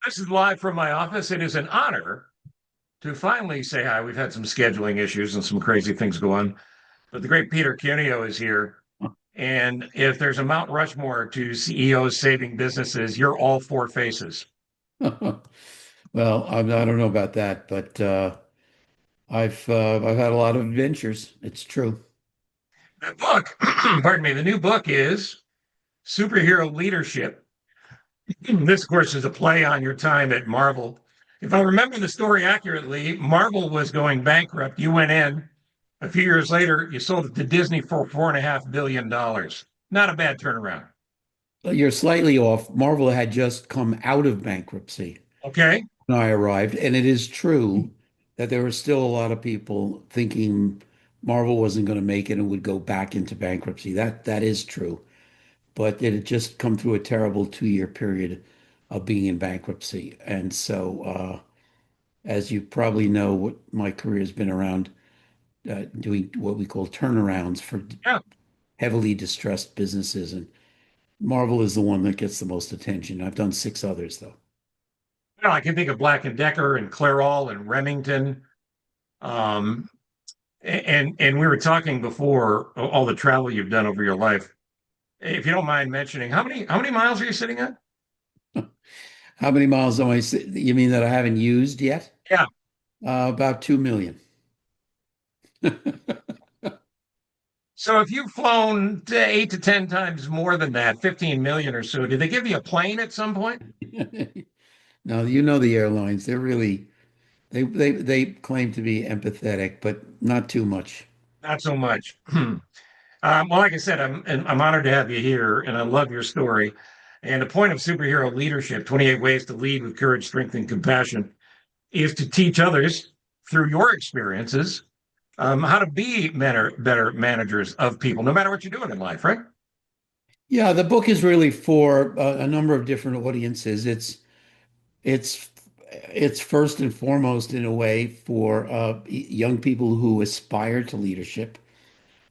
This is live from my office. It is an honor to finally say hi. We've had some scheduling issues and some crazy things go on, but the great Peter Cuneo is here. And if there's a Mount Rushmore to CEOs saving businesses, you're all four faces. Well, I don't know about that, but I've had a lot of adventures. It's true. The book, pardon me, the new book is Superhero Leadership. This, of course, is a play on your time at Marvel. If I remember the story accurately, Marvel was going bankrupt. You went in. A few years later, you sold it to Disney for $4.5 billion. Not a bad turnaround. You're slightly off. Marvel had just come out of bankruptcy Okay. when I arrived, and it is true that there were still a lot of people thinking Marvel wasn't going to make it and would go back into bankruptcy. That is true, but it had just come through a terrible 2-year period of being in bankruptcy, and so as you probably know, what my career has been around doing what we call turnarounds for Yeah. heavily distressed businesses. And Marvel is the one that gets the most attention. I've done 6 others, though. I can think of Black and Decker and Clairol and Remington. Um, and we were talking before all the travel you've done over your life. If you don't mind mentioning, how many miles are you sitting at? How many miles am I? You mean that I haven't used yet? Yeah. About 2 million. So if you've flown to 8 to 10 times more than that, 15 million or so, did they give you a plane at some point? Now, you know the airlines. They're really they claim to be empathetic, but not too much. Not so much. Well, like I said, I'm honored to have you here, and I love your story. And the point of superhero leadership, 28 ways to lead with courage, strength, and compassion, is to teach others through your experiences how to be better managers of people, no matter what you're doing in life, right? Yeah, the book is really for a number of different audiences. It's it's first and foremost in a way for young people who aspire to leadership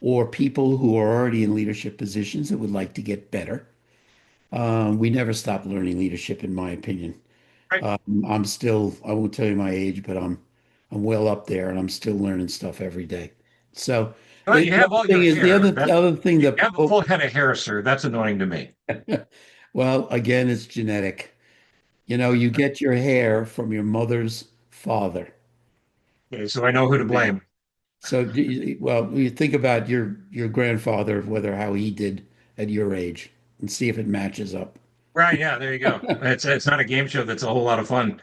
or people who are already in leadership positions that would like to get better. We never stop learning leadership, in my opinion. Right. I'm still, I won't tell you my age, but I'm well up there and I'm still learning stuff every day. So Well, you the have other all thing your is hair. the other thing You that have a full head of hair, sir. That's annoying to me. well, again, it's genetic. You know, you get your hair from your mother's father. Okay, so I know who to Man. blame. So, well, you think about your grandfather, whether how he did at your age, and see if it matches up. Right. Yeah. There you go. It's not a game show. That's a whole lot of fun.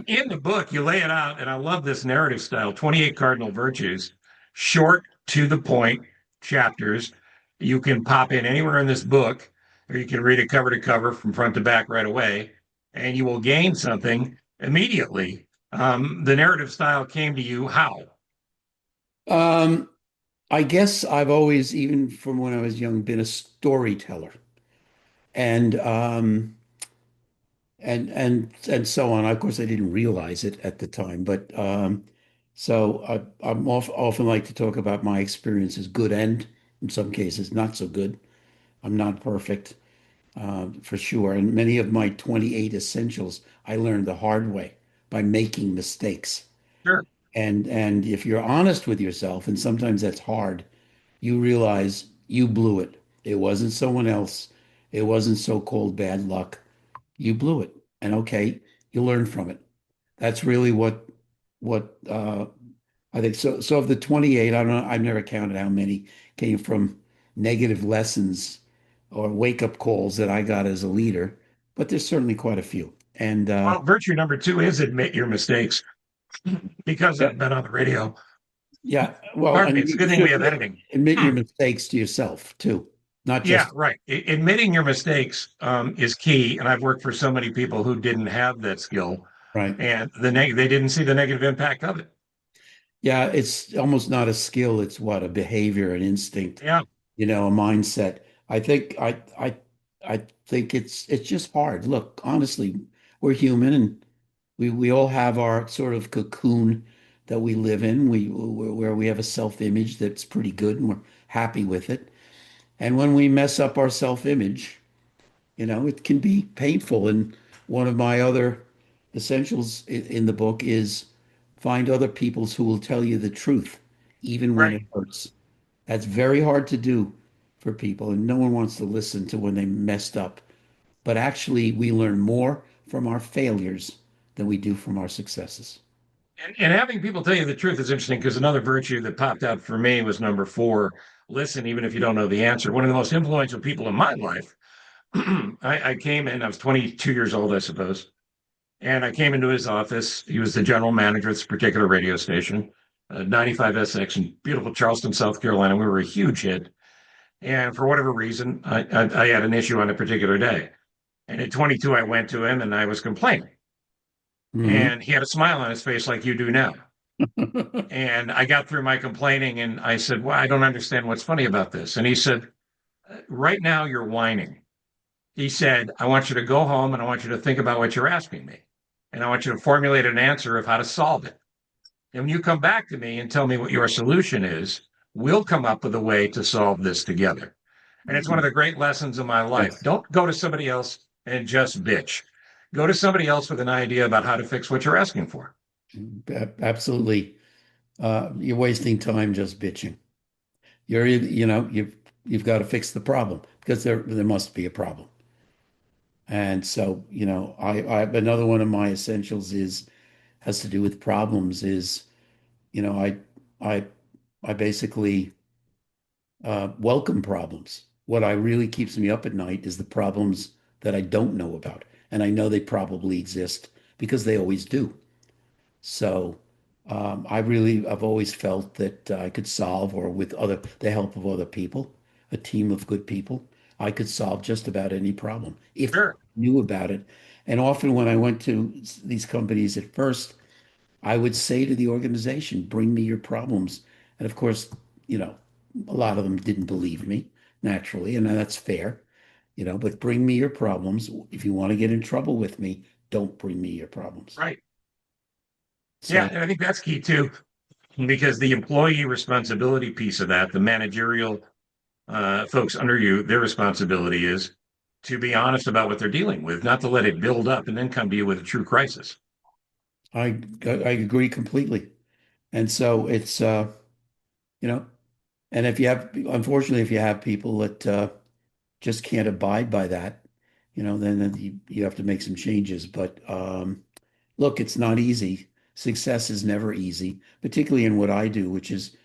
In the book, you lay it out, and I love this narrative style. 28 cardinal virtues, short to the point chapters. You can pop in anywhere in this book, or you can read it cover to cover from front to back right away, and you will gain something immediately. The narrative style came to you how? Um, I guess I've always, even from when I was young, been a storyteller, and and so on. Of course, I didn't realize it at the time, but so I'm often like to talk about my experiences, good and in some cases not so good. I'm not perfect, for sure, and many of my 28 essentials I learned the hard way by making mistakes. Sure. And if you're honest with yourself, and sometimes that's hard, you realize you blew it. It wasn't someone else. It wasn't so-called bad luck. You blew it. And okay, you learn from it. That's really what I think. So of the 28, I don't know, I've never counted how many came from negative lessons or wake-up calls that I got as a leader, but there's certainly quite a few. And Well, virtue number two is admit your mistakes because yeah, I've been on the radio. yeah. Well, Pardon me. and It's a you good thing we should have editing. admit your mistakes to yourself too, not Yeah, just right. Admitting your mistakes is key. And I've worked for so many people who didn't have that skill, right. and they didn't see the negative impact of it. Yeah, it's almost not a skill. It's what, a behavior, an instinct, Yeah. a mindset. I think it's just hard. Look, honestly, we're human and we all have our sort of cocoon that we live in. Where we have a self-image that's pretty good and we're happy with it. And when we mess up our self-image, it can be painful. And one of my other essentials in the book is find other peoples who will tell you the truth, even when Right. it hurts. That's very hard to do for people, and no one wants to listen to when they messed up. But actually, we learn more from our failures than we do from our successes. And having people tell you the truth is interesting because another virtue that popped out for me was number four: listen, even if you don't know the answer. One of the most influential people in my life, I came in, I was 22 years old, I suppose. And I came into his office. He was the general manager of this particular radio station, 95 SX in beautiful Charleston, South Carolina. We were a huge hit. And for whatever reason, I had an issue on a particular day. And at 22, I went to him and I was complaining. Mhm. And he had a smile on his face like you do now. And I got through my complaining and I said, well, I don't understand what's funny about this. And he said, right now you're whining. He said, I want you to go home and I want you to think about what you're asking me. And I want you to formulate an answer of how to solve it. And when you come back to me and tell me what your solution is, we'll come up with a way to solve this together. And it's one of the great lessons of my life. Yes, Don't go to somebody else and just bitch. Go to somebody else with an idea about how to fix what you're asking for. absolutely. You're wasting time just bitching. You've got to fix the problem because there must be a problem. And so, I another one of my essentials is has to do with problems is, you know, I I basically welcome problems. What I really keeps me up at night is the problems that I don't know about. And I know they probably exist because they always do. So I've always felt that I could solve, or with the help of other people, a team of good people, I could solve just about any problem if I Sure. knew about it. And often when I went to these companies at first, I would say to the organization, bring me your problems. And of course, you know, a lot of them didn't believe me, naturally, and that's fair, but bring me your problems. If you want to get in trouble with me, don't bring me your problems. Right. Yeah. So And I think that's key too, because the employee responsibility piece of that, the managerial folks under you, their responsibility is to be honest about what they're dealing with, not to let it build up and then come to you with a true crisis. I agree completely. And so it's you know, and unfortunately, if you have people that just can't abide by that, then you have to make some changes. But look, it's not easy. Success is never easy, particularly in what I do, which is,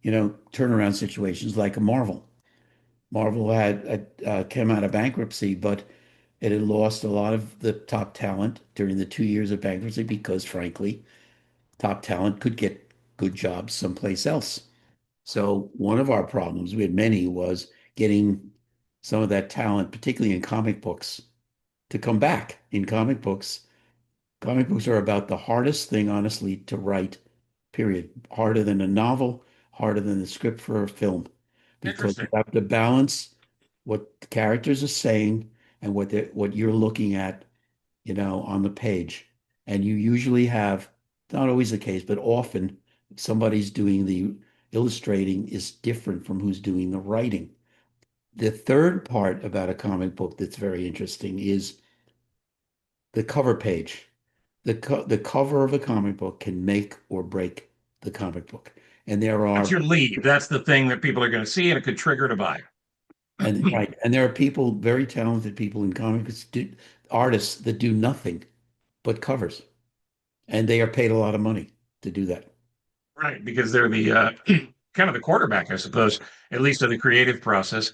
turnaround situations like a Marvel. Marvel had came out of bankruptcy, but it had lost a lot of the top talent during the 2 years of bankruptcy because, frankly, top talent could get good jobs someplace else. So one of our problems, we had many, was getting some of that talent, particularly in comic books, to come back. In comic books are about the hardest thing, honestly, to write, period. Harder than a novel, harder than the script for a film, because you Interesting. have to balance what the characters are saying and what you're looking at, on the page. And you usually have, not always the case, but often somebody's doing the illustrating is different from who's doing the writing. The third part about a comic book that's very interesting is the cover page. The cover of a comic book can make or break the comic book. And there That's are your lead. That's the thing that people are going to see and it could trigger to buy. and right, and there are people, very talented people in comics, artists that do nothing but covers, and they are paid a lot of money to do that. Right, because they're the kind of the quarterback, I suppose, at least of the creative process,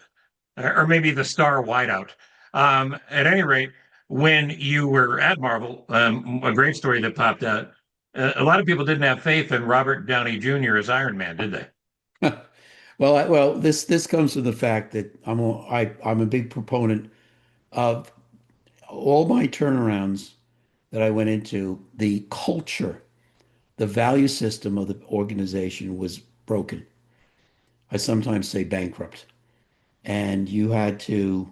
or maybe the star wideout. At any rate, when you were at Marvel, a great story that popped out. A lot of people didn't have faith in Robert Downey Jr. as Iron Man, did they? Well, this comes from the fact that I'm a big proponent of all my turnarounds that I went into. The culture, the value system of the organization was broken. I sometimes say bankrupt, and you had to,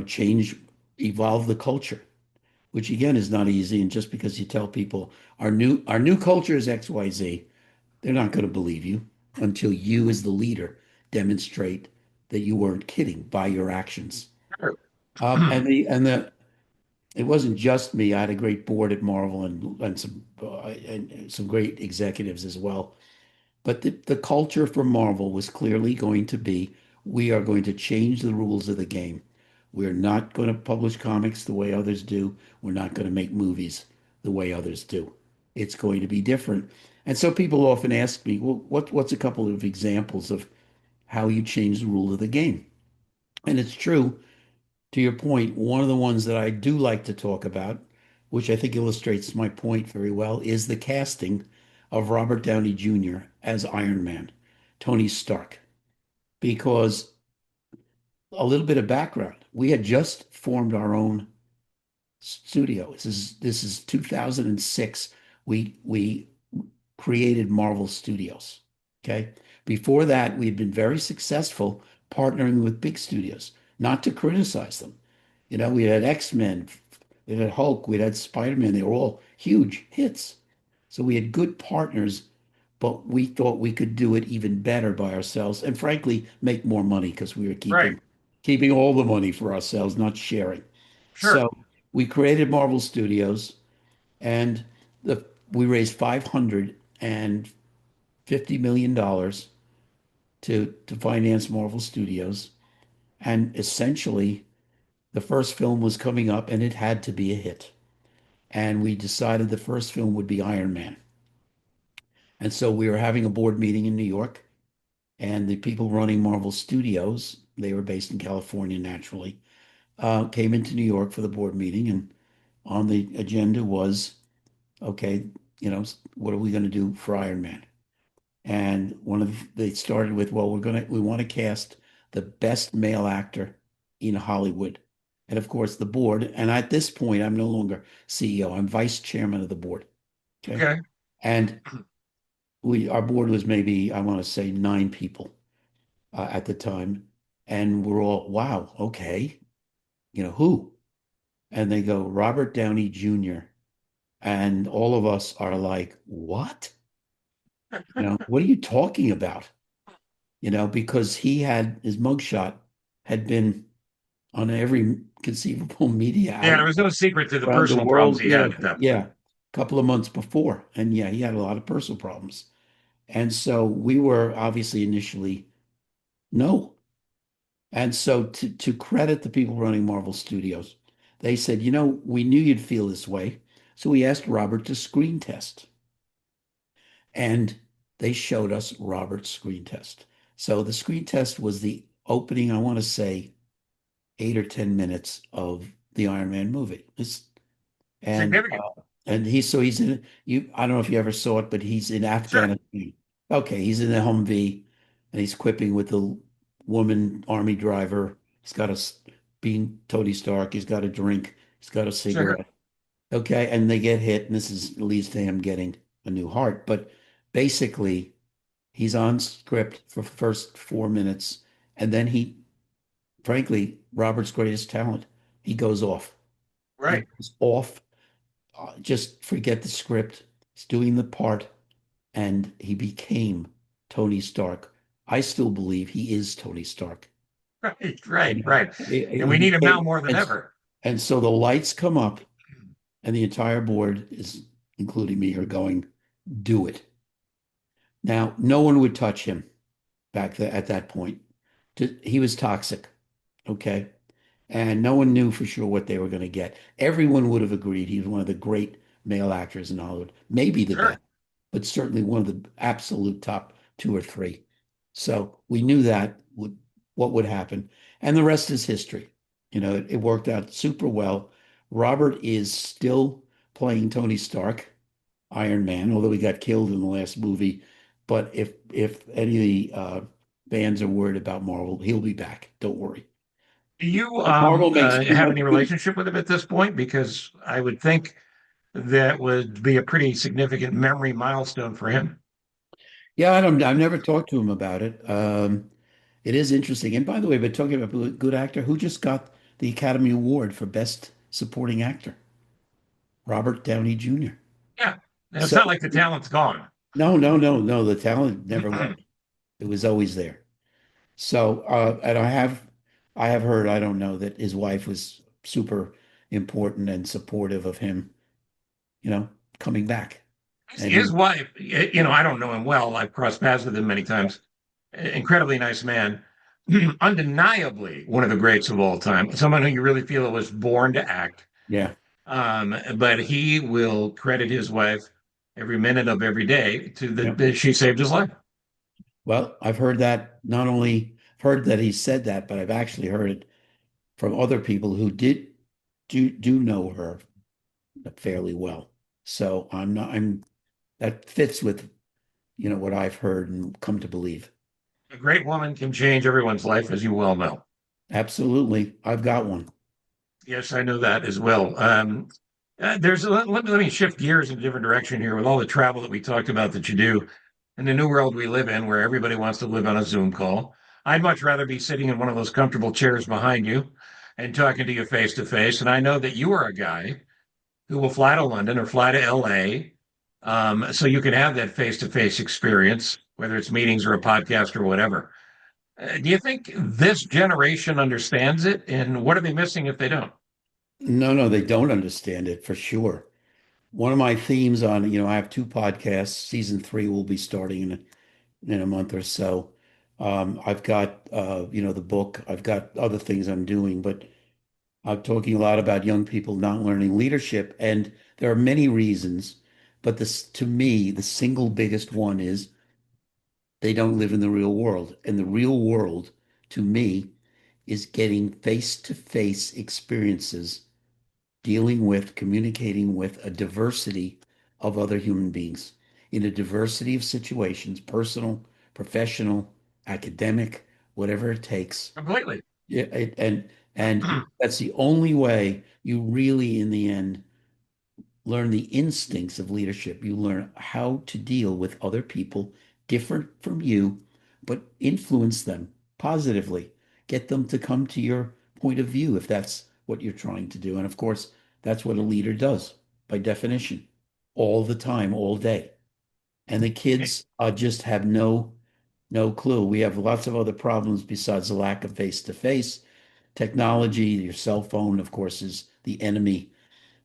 change, evolve the culture, which again is not easy. And just because you tell people our new culture is XYZ, they're not going to believe you until you, as the leader, demonstrate that you weren't kidding by your actions. Sure. And the it wasn't just me. I had a great board at Marvel and some great executives as well. But the culture for Marvel was clearly going to be, we are going to change the rules of the game. We're not going to publish comics the way others do. We're not going to make movies the way others do. It's going to be different. And so people often ask me, well, what's a couple of examples of how you change the rule of the game? And it's true, to your point, one of the ones that I do like to talk about, which I think illustrates my point very well, is the casting of Robert Downey Jr. as Iron Man, Tony Stark. Because a little bit of background, we had just formed our own studio. This is 2006. We created Marvel Studios. Okay. Before that, we'd been very successful partnering with big studios, not to criticize them. We had X-Men, we had Hulk, we had Spider-Man. They were all huge hits. So we had good partners, but we thought we could do it even better by ourselves and frankly make more money because we were Right. keeping all the money for ourselves, not sharing. Sure. So we created Marvel Studios and the we raised $550 million to finance Marvel Studios. And essentially the first film was coming up and it had to be a hit. And we decided the first film would be Iron Man. And so we were having a board meeting in New York, and the people running Marvel Studios, they were based in California naturally, came into New York for the board meeting. And on the agenda was, okay, what are we going to do for Iron Man? And they started with, well, we want to cast the best male actor in Hollywood. And of course, the board, and at this point, I'm no longer CEO, I'm vice chairman of the board. Okay. Okay. And our board was maybe, I want to say 9 people at the time. And we're all, wow, okay, who? And they go, Robert Downey Jr. And all of us are like, what? What are you talking about? Because he had his mugshot had been on every conceivable media Yeah, there outlet was no secret to the around the personal problems world, he had at that yeah, point. a couple of months before. And yeah, he had a lot of personal problems. And so we were obviously initially no. And so to credit the people running Marvel Studios, they said, we knew you'd feel this way. So we asked Robert to screen test. And they showed us Robert's screen test. So the screen test was the opening, I want to say, 8 or 10 minutes of the Iron Man movie. And Significant. he's in you. I don't know if you ever saw it, but he's in Sure. Mm. Afghanistan. Okay, he's in a Humvee, and he's quipping with the woman army driver. Being Tony Stark. He's got a drink. He's got a Sure. cigarette. Okay, and they get hit, and leads to him getting a new heart. But basically, he's on script for the first 4 minutes, and then frankly, Robert's greatest talent, he goes off. He Right. goes off. Just forget the script. He's doing the part, and he became Tony Stark. I still believe he is Tony Stark. Right. You Right. know, Right. And he we need him now became, more than ever. and so the lights come up, and the entire board is, including me, are going, do it. Now, no one would touch him back there at that point. He was toxic, okay? And no one knew for sure what they were going to get. Everyone would have agreed he was one of the great male actors in Hollywood, maybe the Sure. best, but certainly one of the absolute top 2 or 3. So we knew what would happen, and the rest is history. It worked out super well. Robert is still playing Tony Stark, Iron Man, although he got killed in the last movie. But if any of the fans are worried about Marvel, he'll be back. Don't worry. Do you Marvel makes too have much. any relationship with him at this point? Because I would think that would be a pretty significant memory milestone for him. Yeah, I've never talked to him about it. It is interesting. And by the way, but talking about good actor, who just got the Academy Award for Best Supporting Actor? Robert Downey Jr. Yeah. And it's So not like the talent's gone. no, no, no, no. The talent never went. It was always there. So, and I have heard, I don't know, that his wife was super important and supportive of him, coming back. And His wife, I don't know him well. I've crossed paths with him many times. Incredibly nice man. Undeniably one of the greats of all time. Someone who you really feel was born to act. yeah, But he will credit his wife every minute of every day to yeah. that she saved his life. Well, I've heard that not only heard that he said that, but I've actually heard it from other people who do know her fairly well. So I'm that fits with, what I've heard and come to believe. A great woman can change everyone's life, as you well know. Absolutely. I've got one. Yes, I know that as well. Let me shift gears in a different direction here with all the travel that we talked about that you do in the new world we live in, where everybody wants to live on a Zoom call. I'd much rather be sitting in one of those comfortable chairs behind you and talking to you face to face. And I know that you are a guy who will fly to London or fly to LA, so you can have that face to face experience, whether it's meetings or a podcast or whatever. Do you think this generation understands it? And what are they missing if they don't? No, no, they don't understand it for sure. One of my themes on, I have two podcasts. Season three will be starting in a month or so. I've got, the book. I've got other things I'm doing, but I'm talking a lot about young people not learning leadership, and there are many reasons. But this, to me, the single biggest one is they don't live in the real world, and the real world, to me, is getting face-to-face experiences dealing with, communicating with a diversity of other human beings in a diversity of situations, personal, professional, academic, whatever it takes. Completely. Yeah, and that's the only way you really, in the end, learn the instincts of leadership. You learn how to deal with other people different from you, but influence them positively. Get them to come to your point of view if that's what you're trying to do. And of course, that's what a leader does by definition, all the time, all day. And the kids just have no clue. We have lots of other problems besides the lack of face-to-face. Technology, your cell phone, of course, is the enemy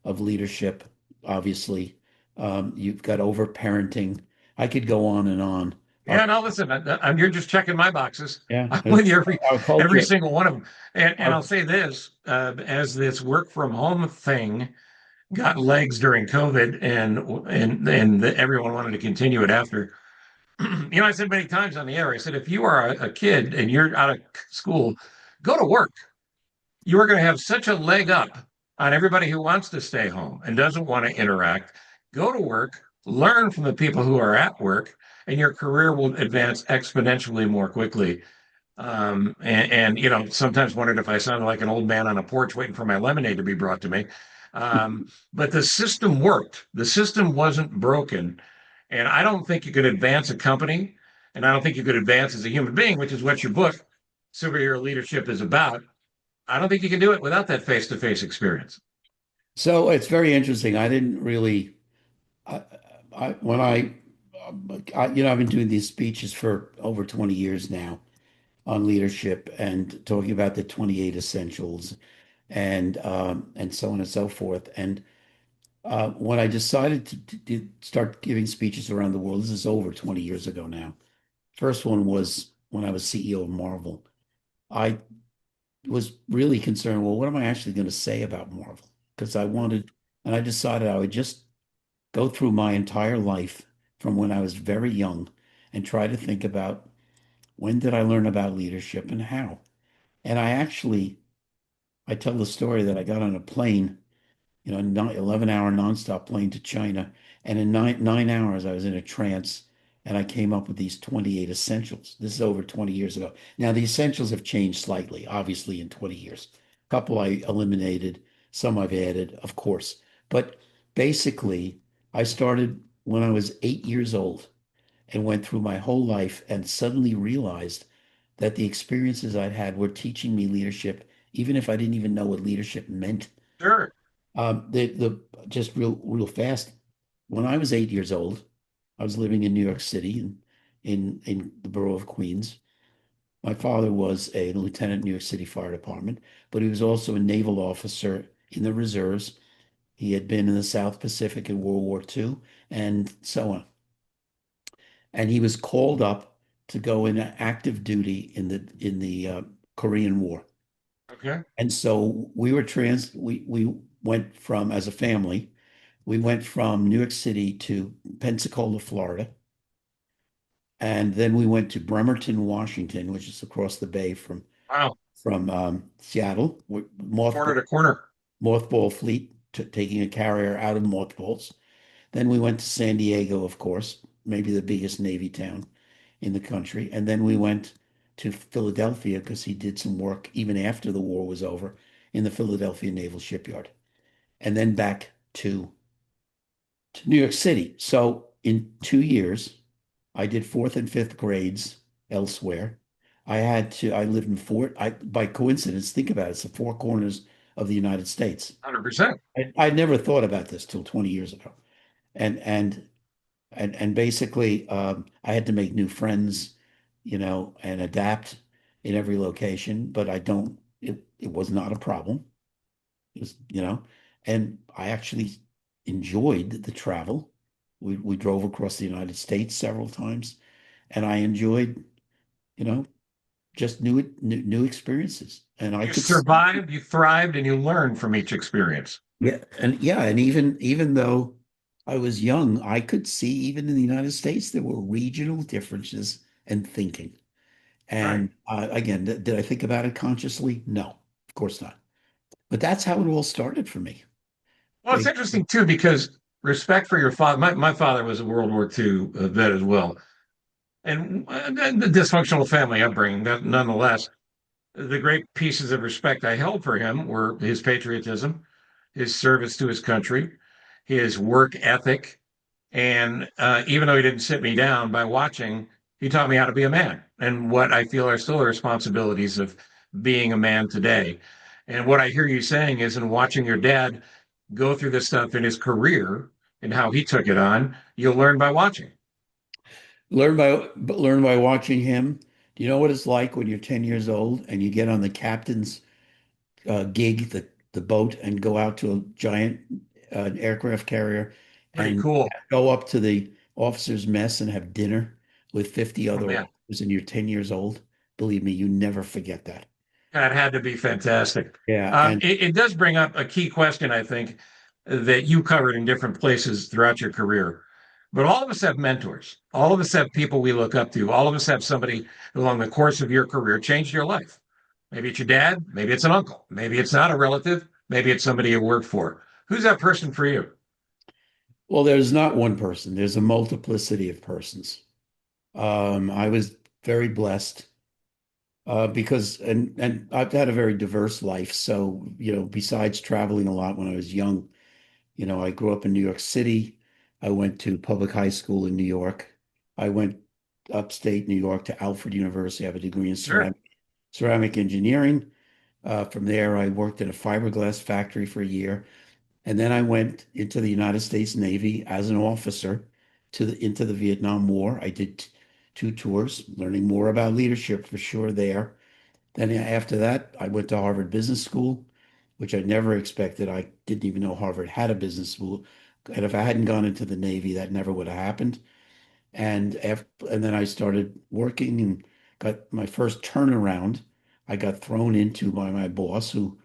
of leadership, obviously. You've got overparenting. I could go on and on. Our, Yeah, no, listen, you're just checking my boxes. yeah, I'm with you our every culture, single one of them. And our, I'll say this, as this work from home thing got legs during COVID, and everyone wanted to continue it after. I said many times on the air, I said, if you are a kid and you're out of school, go to work. You are going to have such a leg up on everybody who wants to stay home and doesn't want to interact. Go to work, learn from the people who are at work, and your career will advance exponentially more quickly. Sometimes wondered if I sounded like an old man on a porch waiting for my lemonade to be brought to me. But the system worked. The system wasn't broken. And I don't think you could advance a company, and I don't think you could advance as a human being, which is what your book, Superhero Leadership, is about. I don't think you can do it without that face-to-face experience. so it's very interesting. I didn't really, I, when I've been doing these speeches for over 20 years now on leadership and talking about the 28 essentials and so on and so forth. And when I decided to start giving speeches around the world, this is over 20 years ago now. First one was when I was CEO of Marvel. I was really concerned, well, what am I actually going to say about Marvel? Because and I decided I would just go through my entire life from when I was very young and try to think about when did I learn about leadership and how. And I tell the story that I got on a plane, 11-hour nonstop plane to China. And in nine hours, I was in a trance and I came up with these 28 essentials. This is over 20 years ago. Now, the essentials have changed slightly, obviously, in 20 years. A couple I eliminated, some I've added, of course. But basically, I started when I was 8 years old and went through my whole life and suddenly realized that the experiences I'd had were teaching me leadership, even if I didn't even know what leadership meant. Sure. The just real fast. When I was 8 years old, I was living in New York City in the borough of Queens. My father was a lieutenant in New York City Fire Department, but he was also a naval officer in the reserves. He had been in the South Pacific in World War II and so on. And he was called up to go in active duty in the Korean War. Okay. And so we went from as a family, we went from New York City to Pensacola, Florida, and then we went to Bremerton, Washington, which is across the bay Wow. from Seattle, Corner to corner. mothball fleet taking a carrier out of mothballs. Then we went to San Diego, of course, maybe the biggest Navy town in the country. And then we went to Philadelphia because he did some work even after the war was over in the Philadelphia Naval Shipyard. And then back to New York City. So in 2 years, I did fourth and fifth grades elsewhere. I lived in by coincidence, think about it, it's the four corners of the United States. 100%. I never thought about this till 20 years ago. And, and, and basically, I had to make new friends, and adapt in every location, but it was not a problem. It was, and I actually enjoyed the travel. We drove across the United States several times, and I enjoyed, you know, just new experiences. And I You could see, survived, you thrived, and you learned from each experience. and even though I was young, I could see even in the United States there were regional differences in thinking. Right. And again, did I think about it consciously? No, of course not. But that's how it all started for me. Well, it's They, interesting too because respect for your father. My father was a World War II vet as well, and the dysfunctional family upbringing. That nonetheless, the great pieces of respect I held for him were his patriotism, his service to his country, his work ethic, and even though he didn't sit me down by watching, he taught me how to be a man and what I feel are still the responsibilities of being a man today. And what I hear you saying is, in watching your dad go through this stuff in his career and how he took it on, you'll learn by watching. learn by watching him. Do you know what it's like when you're 10 years old and you get on the captain's gig, the boat, and go out to a giant aircraft carrier Pretty and cool. go up to the officers' mess and have dinner with 50 Oh other man, officers and you're 10 years old? Believe me, you never forget that. that had to be fantastic. Yeah, and It does bring up a key question, I think, that you covered in different places throughout your career. But all of us have mentors. All of us have people we look up to. All of us have somebody who, along the course of your career, changed your life. Maybe it's your dad. Maybe it's an uncle. Maybe it's not a relative. Maybe it's somebody you work for. Who's that person for you? well, there's not one person, there's a multiplicity of persons. I was very blessed because and I've had a very diverse life. So, besides traveling a lot when I was young, I grew up in New York City. I went to public high school in New York. I went upstate New York to Alfred University. I have a degree in Sure. ceramic engineering. From there, I worked in a fiberglass factory for a year. And then I went into the United States Navy as an officer into the Vietnam War. I did two tours, learning more about leadership for sure there. Then after that, I went to Harvard Business School, which I never expected. I didn't even know Harvard had a business school. And if I hadn't gone into the Navy, that never would have happened. And then I started working and got my first turnaround. I got thrown into by my boss, who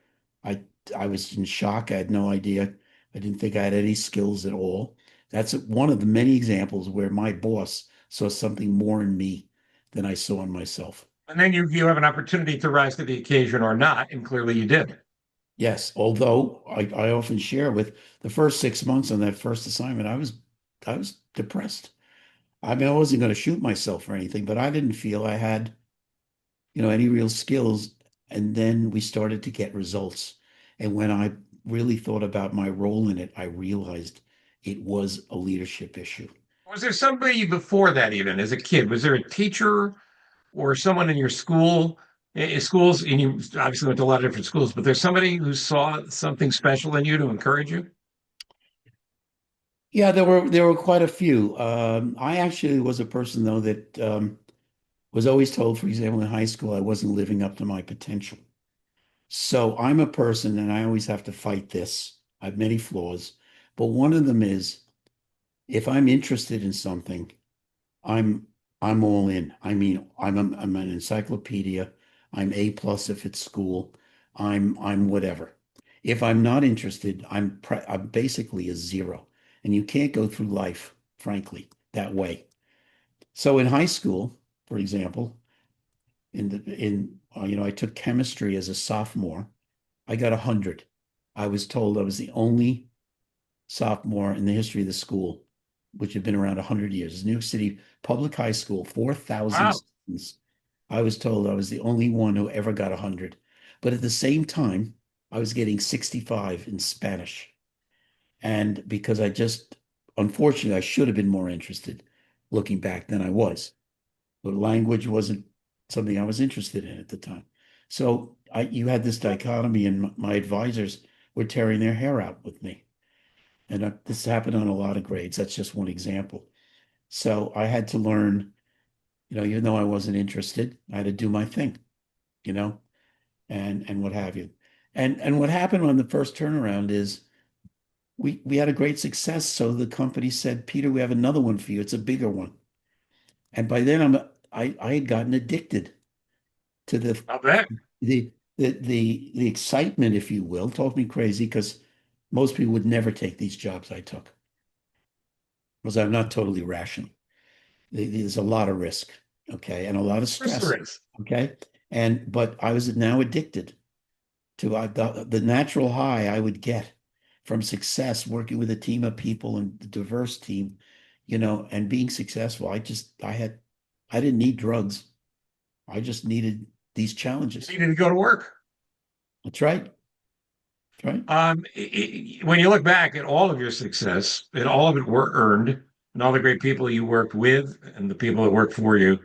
I I was in shock. I had no idea. I didn't think I had any skills at all. That's one of the many examples where my boss saw something more in me than I saw in myself. And then you have an opportunity to rise to the occasion or not, and clearly you did. Yes, although I often share with the first 6 months on that first assignment, I was depressed. I mean, I wasn't going to shoot myself or anything, but I didn't feel I had, any real skills. And then we started to get results. And when I really thought about my role in it, I realized it was a leadership issue. Was there somebody before that, even as a kid? Was there a teacher or someone in your school, schools, and you obviously went to a lot of different schools, but there's somebody who saw something special in you to encourage you? Yeah, there were quite a few. I actually was a person though that was always told, for example, in high school, I wasn't living up to my potential. So I'm a person, and I always have to fight this. I have many flaws, but one of them is if I'm interested in something, I'm I'm all in. I mean, I'm an encyclopedia. I'm A plus if it's school. I'm whatever. If I'm not interested, I'm basically a zero. And you can't go through life, frankly, that way. So in high school, for example, I took chemistry as a sophomore. I got 100. I was told I was the only sophomore in the history of the school, which had been around 100 years. It's New York City Public High School, 4,000 Wow. students. I was told I was the only one who ever got 100. But at the same time, I was getting 65 in Spanish. And because unfortunately, I should have been more interested looking back than I was. But language wasn't something I was interested in at the time. So you had this dichotomy, and my advisors were tearing their hair out with me. And this happened on a lot of grades. That's just one example. So I had to learn, even though I wasn't interested, I had to do my thing, you know, and what have you. And what happened on the first turnaround is we had a great success. So the company said, Peter, we have another one for you. It's a bigger one. And by then I had gotten addicted to I bet. the excitement, if you will. Told me crazy because most people would never take these jobs I took because I'm not totally rational. There's a lot of risk, okay, and a lot of Of course stress, there is. okay. But I was now addicted to the natural high I would get from success, working with a team of people and a diverse team, and being successful. I didn't need drugs. I just needed these You challenges. needed to go to work. That's right. That's right. When you look back at all of your success, and all of it were earned, and all the great people you worked with, and the people that worked for you,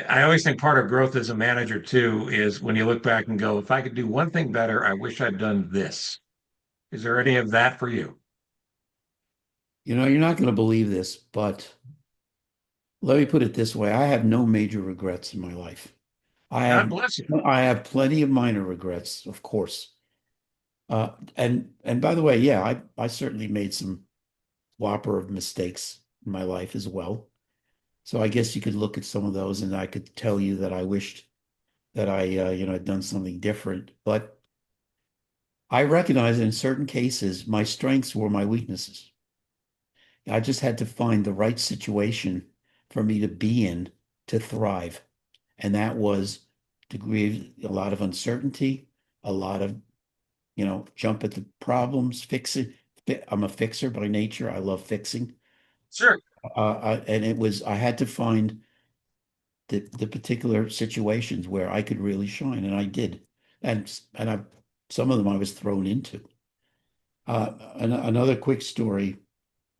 I always think part of growth as a manager too is when you look back and go, if I could do one thing better, I wish I'd done this. Is there any of that for you? You're not going to believe this, but let me put it this way. I have no major regrets in my life. I God have bless you. I have plenty of minor regrets, of course. And by the way, yeah, I certainly made some whopper of mistakes in my life as well. So I guess you could look at some of those and I could tell you that I wished that had done something different. But I recognize that in certain cases, my strengths were my weaknesses. I just had to find the right situation for me to be in to thrive. And that was degree a lot of uncertainty, a lot of, jump at the problems, fix it. I'm a fixer by nature. I love fixing. Sure. And I had to find the particular situations where I could really shine, and I did. Some of them I was thrown into. Another quick story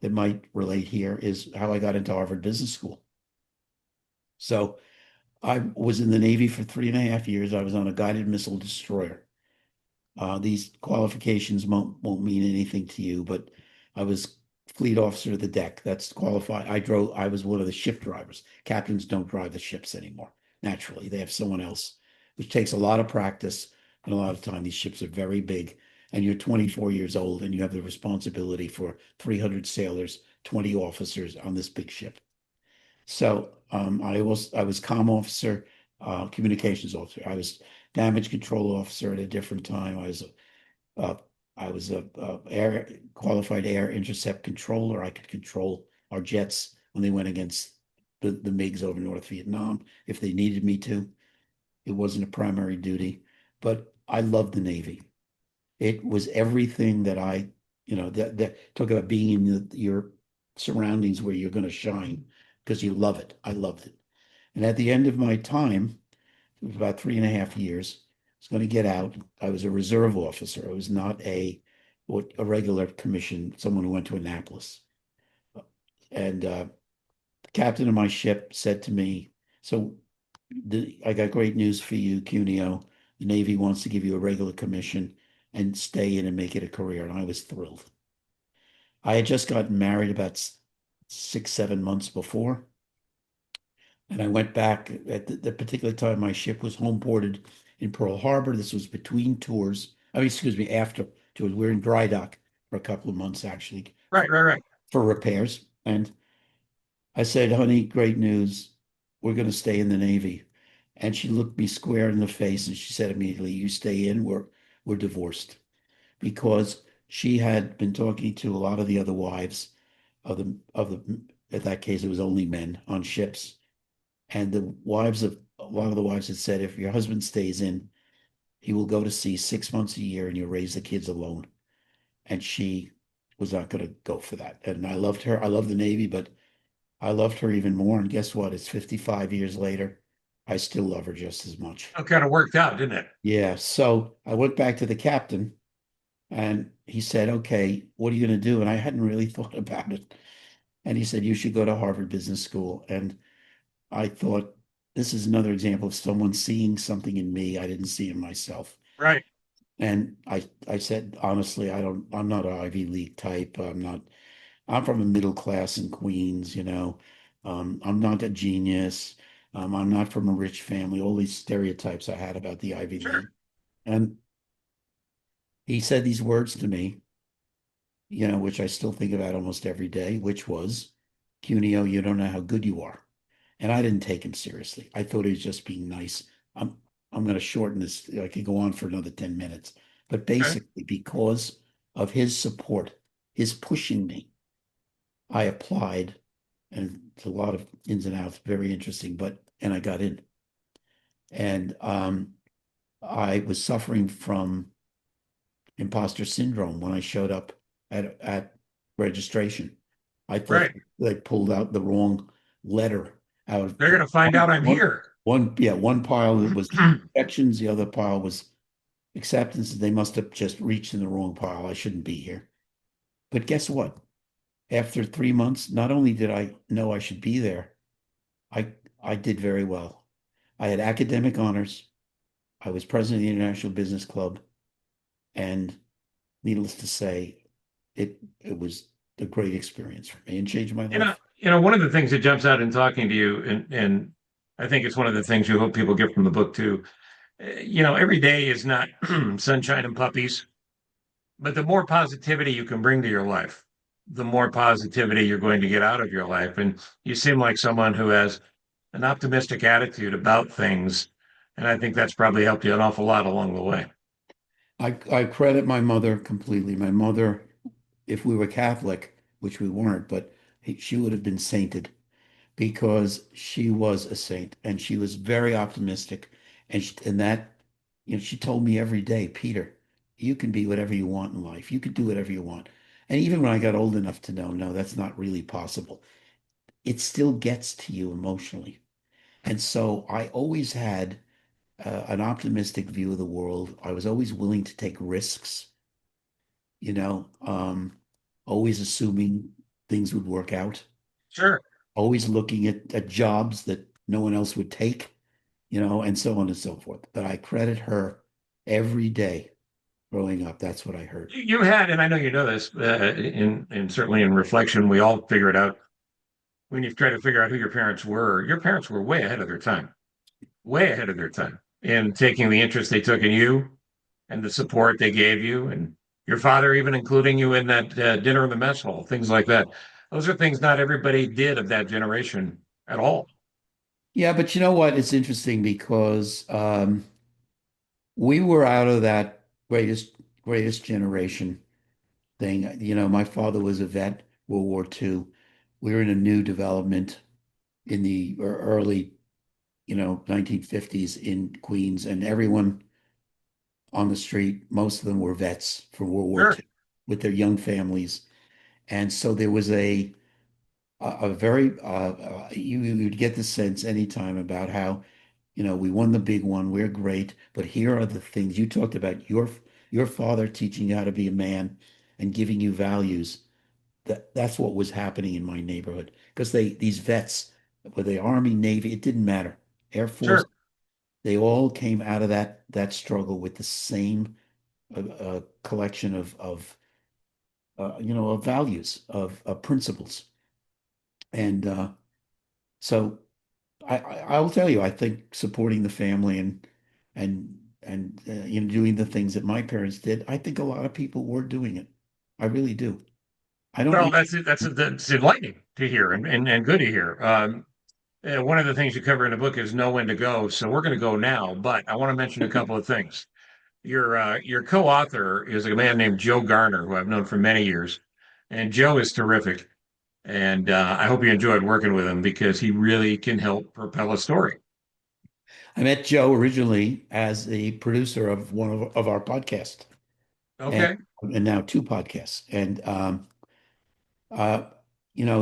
that might relate here is how I got into Harvard Business School. So I was in the Navy for 3.5 years. I was on a guided missile destroyer. These qualifications won't mean anything to you, but I was fleet officer of the deck. That's qualified. I was one of the ship drivers. Captains don't drive the ships anymore. Naturally, they have someone else, which takes a lot of practice and a lot of time. These ships are very big, and you're 24 years old, and you have the responsibility for 300 sailors, 20 officers on this big ship. So I was comm officer, communications officer. I was damage control officer at a different time. Uh, I was a air qualified air intercept controller. I could control our jets when they went against the MiGs over North Vietnam if they needed me to. It wasn't a primary duty, but I loved the Navy. It was everything that that talk about being in your surroundings where you're going to shine because you love it. I loved it. And at the end of my time, it was about 3.5 years, I was going to get out. I was a reserve officer. I was not a regular commission, someone who went to Annapolis. And the captain of my ship said to me, so I got great news for you, Cuneo. The Navy wants to give you a regular commission and stay in and make it a career. And I was thrilled. I had just gotten married about 6, 7 months before. And I went back at the particular time my ship was home ported in Pearl Harbor. This was between tours. I mean, excuse me, after tours. We were in dry dock for a couple of months actually Right, right, right. for repairs. And I said, honey, great news. We're going to stay in the Navy. And she looked me square in the face and she said immediately, you stay in, we're divorced. Because she had been talking to a lot of the other wives of the in that case it was only men on ships. And the wives of a lot of the wives had said, if your husband stays in, he will go to sea 6 months a year and you'll raise the kids alone. And she was not going to go for that. And I loved her. I love the Navy, but I loved her even more. And guess what? It's 55 years later. I still love her just as much. It kind of worked out, didn't it? Yeah. So I went back to the captain and he said, okay, what are you going to do? And I hadn't really thought about it. And he said, you should go to Harvard Business School. And I thought, this is another example of someone seeing something in me I didn't see in myself. Right. And I said, honestly, I'm not an Ivy League type. I'm from a middle class in Queens, you know. I'm not a genius. I'm not from a rich family, all these stereotypes I had about the Ivy Sure. League. And he said these words to me, you know, which I still think about almost every day, which was, Cuneo, you don't know how good you are. And I didn't take him seriously. I thought he was just being nice. I'm I'm going to shorten this. I could go on for another 10 minutes. But Okay. basically, because of his support, his pushing me, I applied, and it's a lot of ins and outs, very interesting, and I got in. And I was suffering from imposter syndrome when I showed up at registration. I thought Right. they pulled out the wrong letter out of They're going to find out I'm here. one pile was rejections, the other pile was acceptance. They must have just reached in the wrong pile. I shouldn't be here. But guess what? After 3 months, not only did I know I should be there, I I did very well. I had academic honors. I was president of the International Business Club, and needless to say, it was a great experience for me and changed my You know, life. one of the things that jumps out in talking to you, and I think it's one of the things you hope people get from the book too. Every day is not sunshine and puppies, but the more positivity you can bring to your life, the more positivity you're going to get out of your life. And you seem like someone who has an optimistic attitude about things. And I think that's probably helped you an awful lot along the way. I credit my mother completely. My mother, if we were Catholic, which we weren't, but she would have been sainted because she was a saint and she was very optimistic. And that, you know, she told me every day, Peter, you can be whatever you want in life. You could do whatever you want. And even when I got old enough to know, no, that's not really possible, it still gets to you emotionally. And so I always had an optimistic view of the world. I was always willing to take risks, you know, always assuming things would work out, Sure. always looking at jobs that no one else would take, you know, and so on and so forth. But I credit her every day growing up. That's what I heard. You had, and I know you know this, in certainly in reflection, we all figure it out when you try to figure out who your parents were. Your parents were way ahead of their time in taking the interest they took in you and the support they gave you, and your father even including you in that dinner in the mess hall, things like that. Those are things not everybody did of that generation at all. Yeah, but you know what? It's interesting because we were out of that greatest generation thing. You know, my father was a vet, World War II. We were in a new development in the early, 1950s in Queens, and everyone on the street, most of them were vets from World War Sure. II with their young families. And so there was a very you would get the sense anytime about how, we won the big one, we're great, but here are the things you talked about, your father teaching you how to be a man and giving you values. That's what was happening in my neighborhood because these vets, were they Army, Navy, it didn't matter. Air Force, Sure. they all came out of that struggle with the same collection of values, of principles. And so I will tell you, I think supporting the family and and doing the things that my parents did, I think a lot of people were doing it. I really do. I don't Well, wish. that's enlightening to hear and good to hear. One of the things you cover in the book is know when to go. So we're going to go now, but I want to mention a couple of things. Your co-author is a man named Joe Garner, who I've known for many years, and Joe is terrific. And I hope you enjoyed working with him because he really can help propel a story. I met Joe originally as the producer of one of our podcasts, and Okay, now two podcasts. And uh,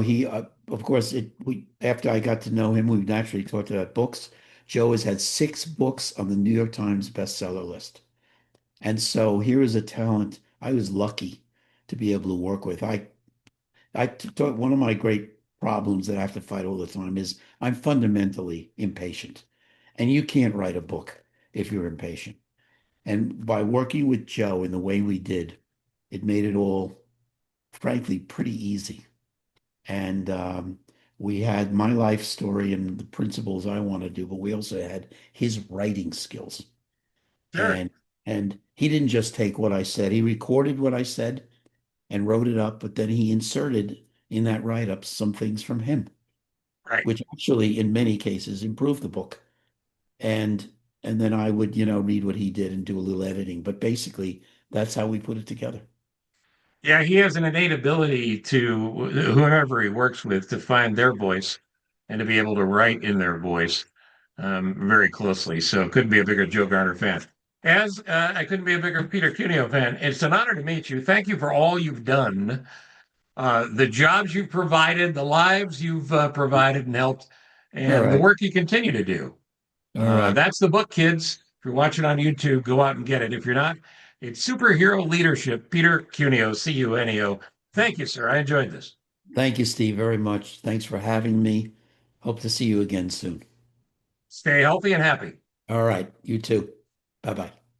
he of course it we after I got to know him, we naturally talked about books. Joe has had 6 books on the New York Times bestseller list. And so here is a talent I was lucky to be able to work with. One of my great problems that I have to fight all the time is I'm fundamentally impatient. And you can't write a book if you're impatient. And by working with Joe in the way we did, it made it all, frankly, pretty easy. And we had my life story and the principles I want to do, but we also had his writing skills. sure, And he didn't just take what I said, he recorded what I said and wrote it up, but then he inserted in that write-up some things from him, right. which actually in many cases improved the book. And then I would, read what he did and do a little editing. But basically, that's how we put it together. Yeah, he has an innate ability to whoever he works with to find their voice and to be able to write in their voice very closely. So couldn't be a bigger Joe Garner fan. As I couldn't be a bigger Peter Cuneo fan. It's an honor to meet you. Thank you for all you've done, the jobs you've provided, the lives you've provided and helped, All and the right. work you continue to do. All right. That's the book, kids. If you're watching on YouTube, go out and get it. If you're not, it's Superhero Leadership, Peter Cuneo, Cuneo. Thank you, sir. I enjoyed this. Thank you, Steve, very much. Thanks for having me. Hope to see you again soon. Stay healthy and happy. All right. You too. Bye-bye.